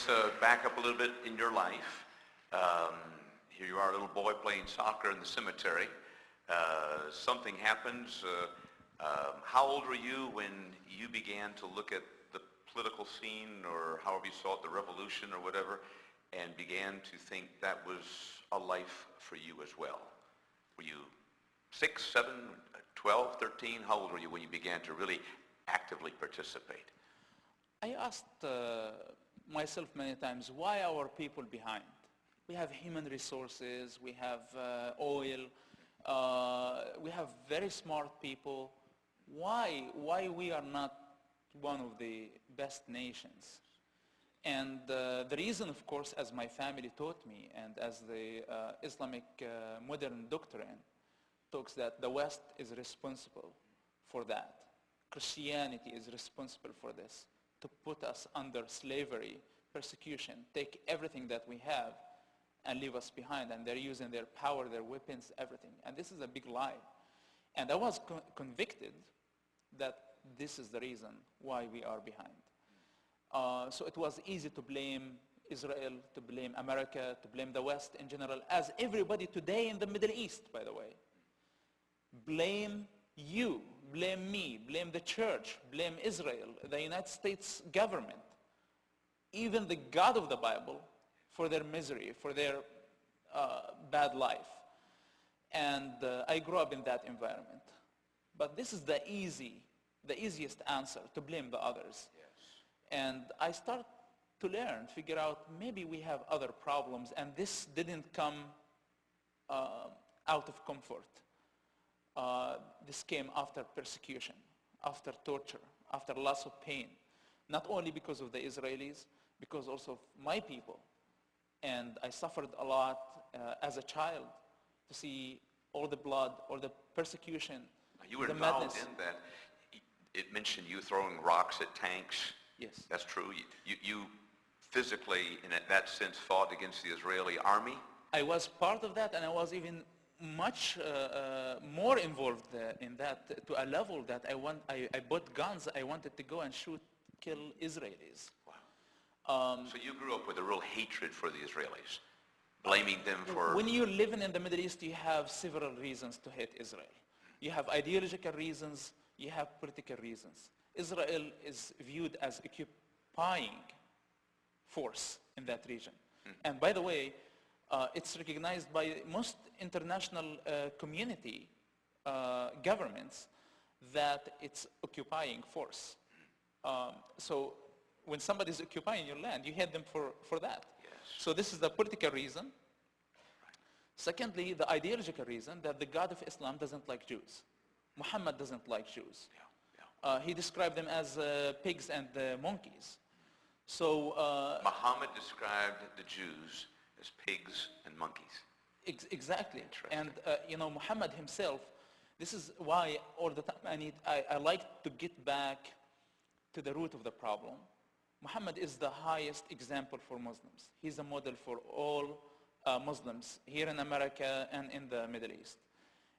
let's back up a little bit in your life. Here you are, a little boy playing soccer in the cemetery. Something happens. How old were you when you began to look at the political scene, or however you saw it, the revolution or whatever, and began to think that was a life for you as well? Were you 6, 7, 12, 13? How old were you when you began to really actively participate? I asked myself many times, why are our people behind? We have human resources, we have oil, we have very smart people. Why we are not one of the best nations? And the reason, of course, as my family taught me, and as the Islamic modern doctrine talks, that the West is responsible for that. Christianity is responsible for this, to put us under slavery, persecution, take everything that we have and leave us behind. And they're using their power, their weapons, everything. And this is a big lie. And I was convicted that this is the reason why we are behind. So it was easy to blame Israel, to blame America, to blame the West in general, as everybody today in the Middle East, by the way. Blame you, blame me, blame the church, blame Israel, the United States government, even the God of the Bible, for their misery, for their bad life. And I grew up in that environment. But this is the easiest answer, to blame the others. Yes. And I start to learn, figure out, maybe we have other problems, and this didn't come out of comfort. This came after persecution, after torture, after loss of pain, not only because of the Israelis, because also of my people. And I suffered a lot as a child to see all the blood, all the persecution, you were the involved madness. in that. It mentioned you throwing rocks at tanks. Yes. That's true. You physically, in that sense, fought against the Israeli army. I was part of that, and I was even much more involved in that, to a level that I bought guns. I wanted to go and kill Israelis. Wow. So you grew up with a real hatred for the Israelis, blaming them for... When you're living in the Middle East, you have several reasons to hate Israel. You have ideological reasons, you have political reasons. Israel is viewed as occupying force in that region. And by the way, it's recognized by most international community governments that it's occupying force. So when somebody is occupying your land, you hate them for that. Yes. So this is the political reason. Secondly, the ideological reason that the God of Islam doesn't like Jews. Muhammad doesn't like Jews. He described them as pigs and monkeys. So Muhammad described the Jews as pigs and monkeys. Exactly. And Muhammad himself, this is why all the time I like to get back to the root of the problem. Muhammad is the highest example for Muslims. He's a model for all Muslims here in America and in the Middle East.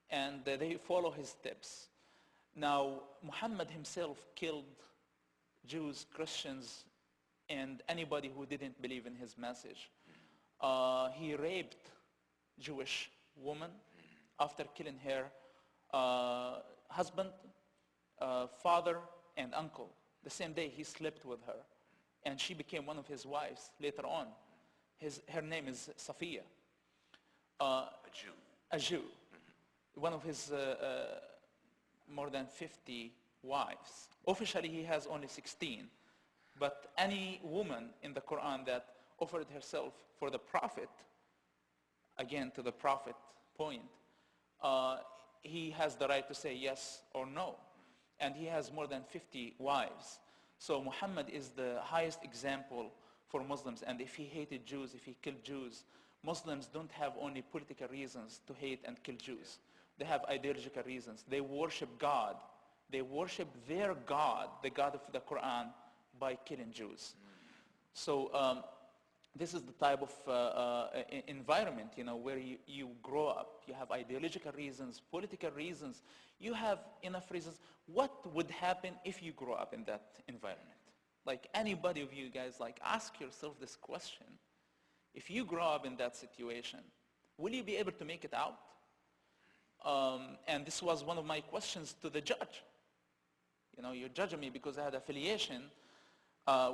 And they follow his steps. Now, Muhammad himself killed Jews, Christians, and anybody who didn't believe in his message. He raped Jewish woman after killing her husband, father, and uncle. The same day he slept with her, and she became one of his wives later on. Her name is Safiya. A Jew. A Jew. One of his more than 50 wives. Officially, he has only 16. But any woman in the Quran that offered herself for the Prophet, again to the Prophet point, he has the right to say yes or no. And he has more than 50 wives. So Muhammad is the highest example for Muslims. And if he hated Jews, if he killed Jews, Muslims don't have only political reasons to hate and kill Jews. They have ideological reasons. They worship God. They worship their God, the God of the Quran, by killing Jews. So this is the type of environment, where you grow up. You have ideological reasons, political reasons. You have enough reasons. What would happen if you grow up in that environment? Like anybody of you guys, like ask yourself this question. If you grow up in that situation, will you be able to make it out? And this was one of my questions to the judge. You know, you're judging me because I had affiliation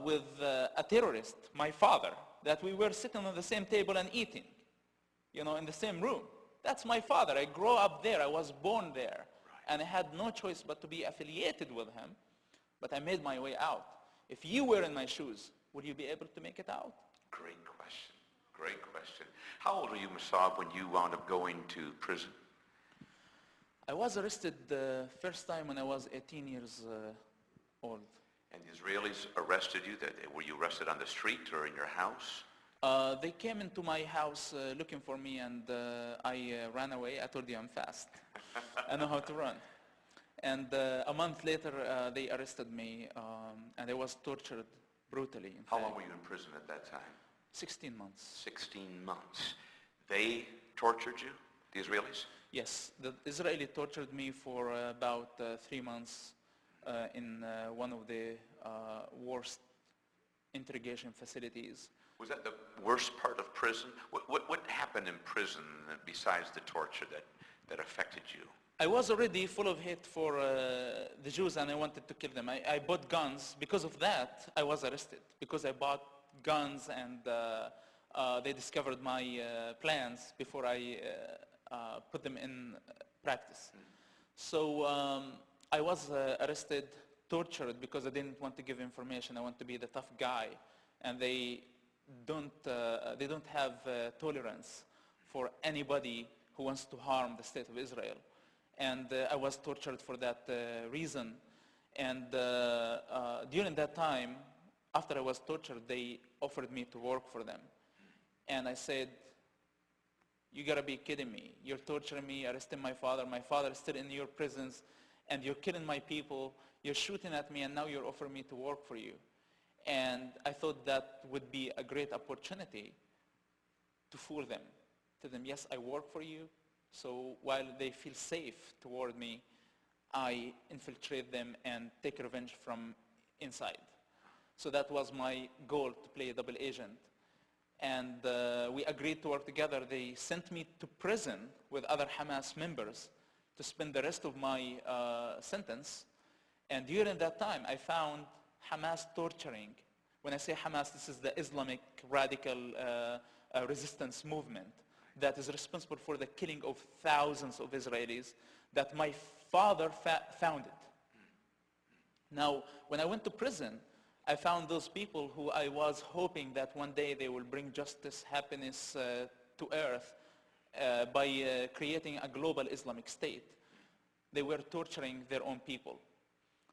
with a terrorist, my father, that we were sitting on the same table and eating, you know, in the same room. That's my father. I grew up there. I was born there. And I had no choice but to be affiliated with him. But I made my way out. If you were in my shoes, would you be able to make it out? Great question. Great question. How old were you, Mosab, when you wound up going to prison? I was arrested the first time when I was 18 years old. And the Israelis arrested you? Were you arrested on the street or in your house? They came into my house looking for me, and I ran away. I told you I'm fast. I know how to run. And a month later, they arrested me, and I was tortured brutally. How long were you in prison at that time? 16 months. 16 months. They tortured you, the Israelis? Yes, the Israeli tortured me for about 3 months in one of the worst interrogation facilities. Was that the worst part of prison? What happened in prison besides the torture that affected you? I was already full of hate for the Jews, and I wanted to kill them. I bought guns. Because of that, I was arrested. Because I bought guns, and they discovered my plans before I put them in practice. So I was arrested, tortured, because I didn't want to give information. I want to be the tough guy. And they don't have tolerance for anybody who wants to harm the state of Israel. And I was tortured for that reason. And during that time, after I was tortured, they offered me to work for them. And I said, you gotta be kidding me. You're torturing me, arresting my father. My father is still in your prisons, and you're killing my people. You're shooting at me, and now you're offering me to work for you. And I thought that would be a great opportunity to fool them. Tell them, yes, I work for you. So while they feel safe toward me, I infiltrate them and take revenge from inside. So that was my goal, to play a double agent. And we agreed to work together. They sent me to prison with other Hamas members to spend the rest of my sentence. And during that time, I found Hamas torturing. When I say Hamas, this is the Islamic radical resistance movement that is responsible for the killing of thousands of Israelis that my father founded. Now, when I went to prison, I found those people who I was hoping that one day they will bring justice, happiness to earth by creating a global Islamic state. They were torturing their own people.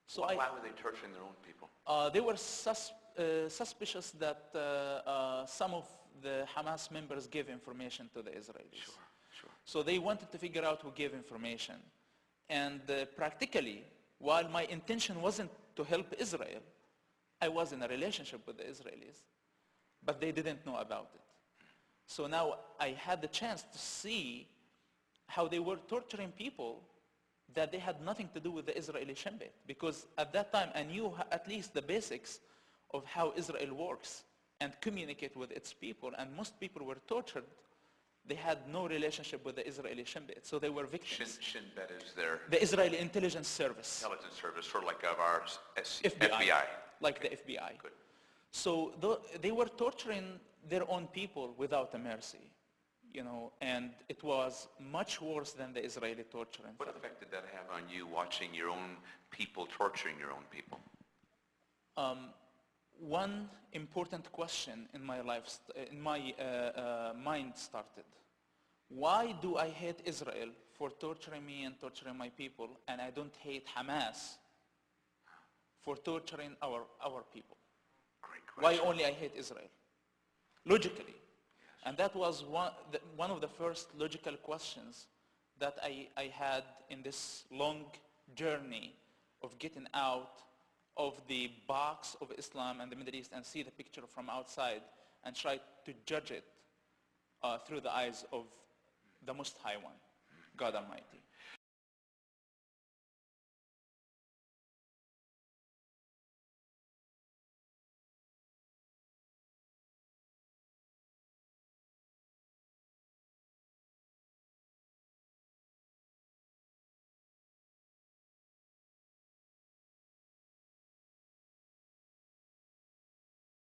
So why were they torturing their own people? They were suspicious that some of the Hamas members gave information to the Israelis. Sure. So they wanted to figure out who gave information. And practically, while my intention wasn't to help Israel, I was in a relationship with the Israelis, but they didn't know about it. So now I had the chance to see how they were torturing people that they had nothing to do with the Israeli Shin-Bet, because at that time I knew at least the basics of how Israel works and communicate with its people, and most people were tortured. They had no relationship with the Israeli Shin-Bet, so they were victims. Shin-Bet is their... The Israeli Intelligence Service. Intelligence Service, sort of like of our FBI. Like okay. The FBI. Good. So they were torturing their own people without a mercy, you know, and it was much worse than the Israeli torture. What effect did that have on you, watching your own people torturing your own people? One important question in my life, in my mind started. Why do I hate Israel for torturing me and torturing my people, and I don't hate Hamas for torturing our people? Great question. Why only I hate Israel? Logically. Yes. And that was one of the first logical questions that I had in this long journey of getting out of the box of Islam and the Middle East and see the picture from outside and try to judge it through the eyes of the Most High One, God Almighty.